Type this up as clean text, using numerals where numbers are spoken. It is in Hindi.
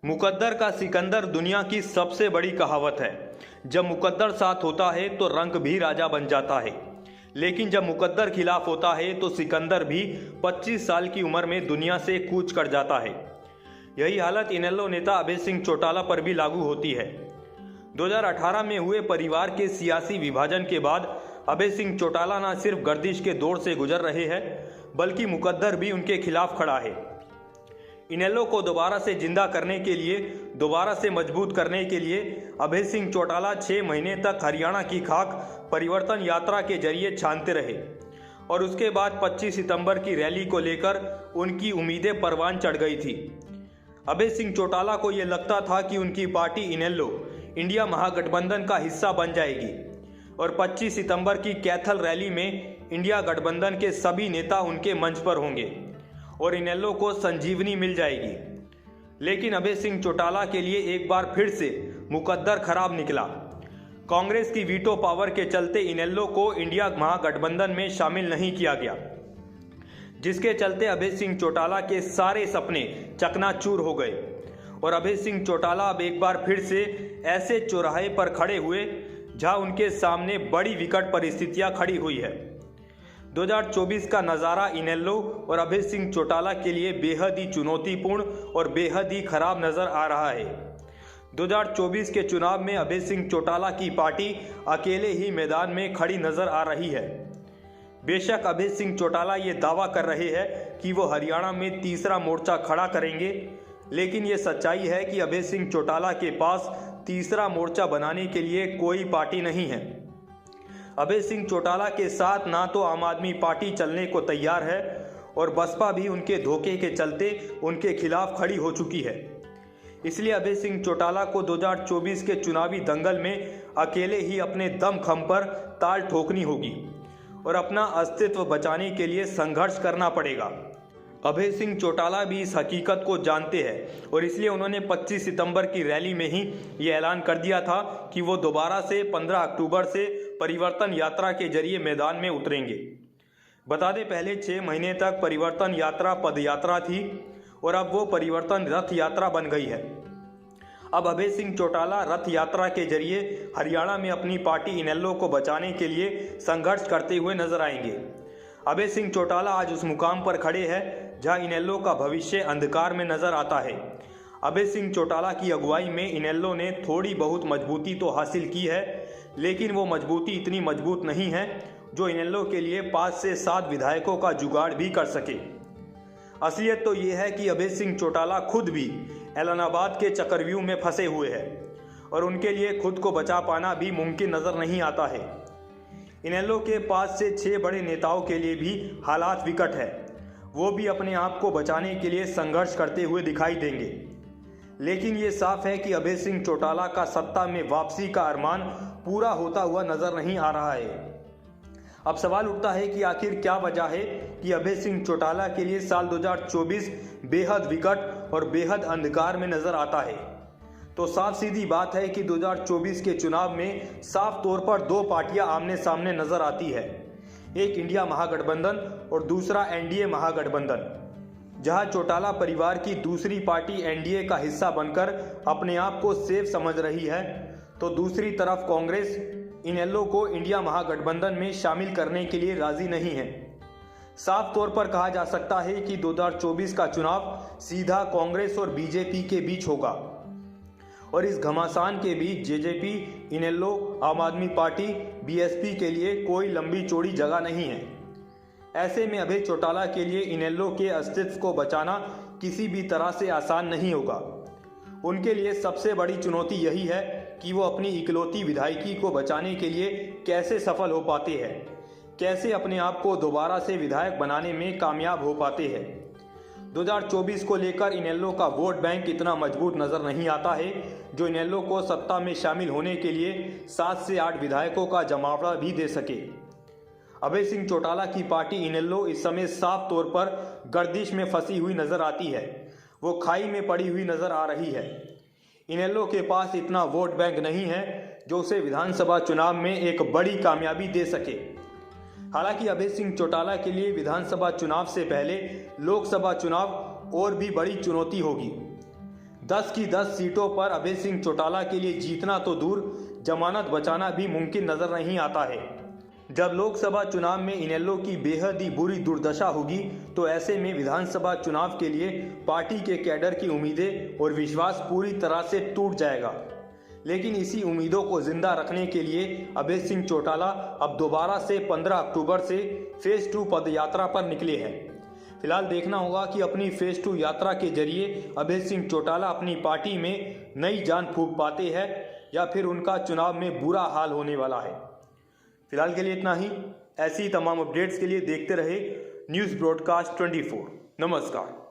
मुकद्दर का सिकंदर दुनिया की सबसे बड़ी कहावत है। जब मुकद्दर साथ होता है तो रंक भी राजा बन जाता है, लेकिन जब मुकद्दर खिलाफ होता है तो सिकंदर भी 25 साल की उम्र में दुनिया से कूच कर जाता है। यही हालत इनेलो नेता अभय सिंह चौटाला पर भी लागू होती है। 2018 में हुए परिवार के सियासी विभाजन के बाद अभय सिंह चौटाला न सिर्फ गर्दिश के दौर से गुजर रहे हैं, बल्कि मुकद्दर भी उनके खिलाफ खड़ा है। इनेलो को दोबारा से जिंदा करने के लिए, दोबारा से मजबूत करने के लिए अभय सिंह चौटाला 6 महीने तक हरियाणा की खाक परिवर्तन यात्रा के जरिए छानते रहे और उसके बाद 25 सितंबर की रैली को लेकर उनकी उम्मीदें परवान चढ़ गई थी। अभय सिंह चौटाला को ये लगता था कि उनकी पार्टी इनेलो इंडिया महागठबंधन का हिस्सा बन जाएगी और 25 सितंबर की कैथल रैली में इंडिया गठबंधन के सभी नेता उनके मंच पर होंगे और इनेलो को संजीवनी मिल जाएगी। लेकिन अभय सिंह चौटाला के लिए एक बार फिर से मुकद्दर खराब निकला। कांग्रेस की वीटो पावर के चलते इनेलो को इंडिया महागठबंधन में शामिल नहीं किया गया, जिसके चलते अभय सिंह चौटाला के सारे सपने चकनाचूर हो गए और अभय सिंह चौटाला अब एक बार फिर से ऐसे चौराहे पर खड़े हुए जहां उनके सामने बड़ी विकट परिस्थितियां खड़ी हुई है। 2024 का नज़ारा इनेलो और अभय सिंह चौटाला के लिए बेहद ही चुनौतीपूर्ण और बेहद ही खराब नज़र आ रहा है। 2024 के चुनाव में अभय सिंह चौटाला की पार्टी अकेले ही मैदान में खड़ी नज़र आ रही है। बेशक अभय सिंह चौटाला ये दावा कर रहे हैं कि वो हरियाणा में तीसरा मोर्चा खड़ा करेंगे, लेकिन ये सच्चाई है कि अभय सिंह चौटाला के पास तीसरा मोर्चा बनाने के लिए कोई पार्टी नहीं है। अभय सिंह चौटाला के साथ ना तो आम आदमी पार्टी चलने को तैयार है और बसपा भी उनके धोखे के चलते उनके खिलाफ खड़ी हो चुकी है। इसलिए अभय सिंह चौटाला को 2024 के चुनावी दंगल में अकेले ही अपने दमखम पर ताल ठोकनी होगी और अपना अस्तित्व बचाने के लिए संघर्ष करना पड़ेगा। अभय सिंह चौटाला भी इस हकीकत को जानते हैं और इसलिए उन्होंने 25 सितंबर की रैली में ही ये ऐलान कर दिया था कि वो दोबारा से 15 अक्टूबर से परिवर्तन यात्रा के जरिए मैदान में उतरेंगे। बता दें, पहले 6 महीने तक परिवर्तन यात्रा पदयात्रा थी और अब वो परिवर्तन रथ यात्रा बन गई है। अब अभय सिंह चौटाला रथ यात्रा के जरिए हरियाणा में अपनी पार्टी इनेलो को बचाने के लिए संघर्ष करते हुए नजर आएंगे। अभय सिंह चौटाला आज उस मुकाम पर खड़े हैं जहां इनेलो का भविष्य अंधकार में नजर आता है। अभय सिंह चौटाला की अगुवाई में इनेलो ने थोड़ी बहुत मजबूती तो हासिल की है, लेकिन वो मजबूती इतनी मजबूत नहीं है जो इनेलो के लिए 5 से 7 विधायकों का जुगाड़ भी कर सके। असलियत तो ये है कि अभय सिंह चौटाला खुद भी एलनाबाद के चक्रव्यूह में फंसे हुए हैं और उनके लिए खुद को बचा पाना भी मुमकिन नजर नहीं आता है। इनेलो के 5 से 6 बड़े नेताओं के लिए भी हालात विकट है। वो भी अपने आप को बचाने के लिए संघर्ष करते हुए दिखाई देंगे, लेकिन ये साफ है कि अभय सिंह चौटाला का सत्ता में वापसी का अरमान पूरा होता हुआ नजर नहीं आ रहा है। अब सवाल उठता है कि आखिर क्या वजह है कि अभय सिंह चौटाला के लिए साल 2024 बेहद विकट और बेहद अंधकार में नजर आता है। तो साफ सीधी बात है कि 2024 के चुनाव में साफ तौर पर 2 पार्टियां आमने सामने नजर आती है, एक इंडिया महागठबंधन और दूसरा एनडीए महागठबंधन। जहां चौटाला परिवार की दूसरी पार्टी एनडीए का हिस्सा बनकर अपने आप को सेफ समझ रही है, तो दूसरी तरफ कांग्रेस इनेलो को इंडिया महागठबंधन में शामिल करने के लिए राजी नहीं है। साफ तौर पर कहा जा सकता है कि 2024 का चुनाव सीधा कांग्रेस और बीजेपी के बीच होगा और इस घमासान के बीच जेजेपी, इनेलो, आम आदमी पार्टी, बीएसपी के लिए कोई लंबी चौड़ी जगह नहीं है। ऐसे में अभय चौटाला के लिए इनेलो के अस्तित्व को बचाना किसी भी तरह से आसान नहीं होगा। उनके लिए सबसे बड़ी चुनौती यही है कि वो अपनी इकलौती विधायकी को बचाने के लिए कैसे सफल हो पाते हैं, कैसे अपने आप को दोबारा से विधायक बनाने में कामयाब हो पाते हैं। 2024 को लेकर इनेलो का वोट बैंक इतना मजबूत नजर नहीं आता है जो इनेलो को सत्ता में शामिल होने के लिए 7 से 8 विधायकों का जमावड़ा भी दे सके। अभय सिंह चौटाला की पार्टी इनेलो इस समय साफ तौर पर गर्दिश में फंसी हुई नजर आती है, वो खाई में पड़ी हुई नजर आ रही है। इनेलो के पास इतना वोट बैंक नहीं है जो उसे विधानसभा चुनाव में एक बड़ी कामयाबी दे सके। हालांकि अभय सिंह चौटाला के लिए विधानसभा चुनाव से पहले लोकसभा चुनाव और भी बड़ी चुनौती होगी। 10 की 10 सीटों पर अभय सिंह चौटाला के लिए जीतना तो दूर, जमानत बचाना भी मुमकिन नजर नहीं आता है। जब लोकसभा चुनाव में इनेलो की बेहद ही बुरी दुर्दशा होगी, तो ऐसे में विधानसभा चुनाव के लिए पार्टी के कैडर की उम्मीदें और विश्वास पूरी तरह से टूट जाएगा। लेकिन इसी उम्मीदों को जिंदा रखने के लिए अभय सिंह चौटाला अब दोबारा से 15 अक्टूबर से फेज 2 पदयात्रा पर निकले हैं। फिलहाल देखना होगा कि अपनी फेज 2 यात्रा के जरिए अभय सिंह चौटाला अपनी पार्टी में नई जान फूंक पाते हैं या फिर उनका चुनाव में बुरा हाल होने वाला है। फिलहाल के लिए इतना ही। ऐसी तमाम अपडेट्स के लिए देखते रहे न्यूज़ ब्रॉडकास्ट 24। नमस्कार।